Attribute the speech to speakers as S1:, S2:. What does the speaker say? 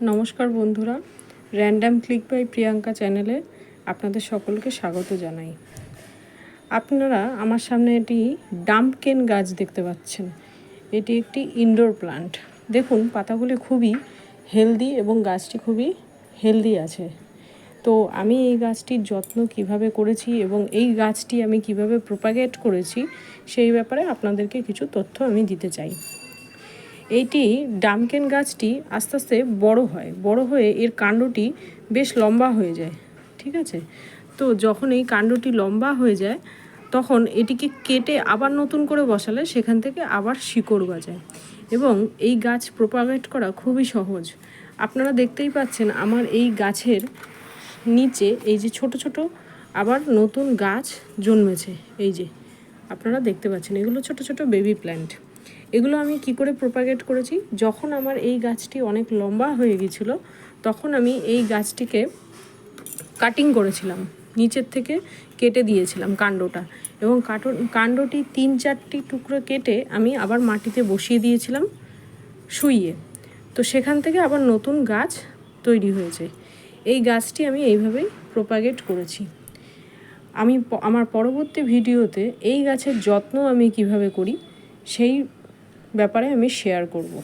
S1: নমস্কার বন্ধুরা, random click by Priyanka চ্যানেলে আপনাদের সকলকে স্বাগত জানাই। আপনারা আমার সামনে এটি ডাম্পকেন গাছ দেখতে পাচ্ছেন। এটি একটি ইনডোর প্লান্ট। দেখুন পাতাগুলি খুবই হেলদি এবং গাছটি খুবই হেলদি আছে। তো আমি এই গাছটির যত্ন কিভাবে করেছি এবং এই গাছটি আমি কিভাবে প্রোপাগেট করেছি সেই ব্যাপারে আপনাদেরকে কিছু তথ্য আমি দিতে চাই। এইটি ডাম্পকেন গাছটি আস্তে আস্তে বড় হয়ে এর কাণ্ডটি বেশ লম্বা হয়ে যায়, ঠিক আছে। তো যখন এই কাণ্ডটি লম্বা হয়ে যায় তখন এটিকে কেটে আবার নতুন করে বসালে সেখান থেকে আবার শিকড় গজায় এবং এই গাছ প্রোপাগেট করা খুবই সহজ। আপনারা দেখতেই পাচ্ছেন আমার এই গাছের নিচে এই যে ছোট ছোট আবার নতুন গাছ জন্মেছে। এই যে আপনারা দেখতে পাচ্ছেন এগুলো ছোট ছোট বেবি প্ল্যান্ট। এগুলো আমি কি করে প্রোপাগেট করেছি, যখন আমার এই গাছটি অনেক লম্বা হয়ে গিয়েছিল তখন আমি এই গাছটিকে কাটিং করেছিলাম, নিচের থেকে কেটে দিয়েছিলাম কাণ্ডটা এবং কাণ্ডটি 3-4টি টুকরো কেটে আমি আবার মাটিতে বসিয়ে দিয়েছিলাম শুইয়ে। তো সেখান থেকে আবার নতুন গাছ তৈরি হয়েছে। এই গাছটি আমি এইভাবেই প্রোপাগেট করেছি। আমি আমার পরবর্তী ভিডিওতে এই গাছের যত্ন আমি কিভাবে করি সেই ব্যাপারে আমি শেয়ার করব।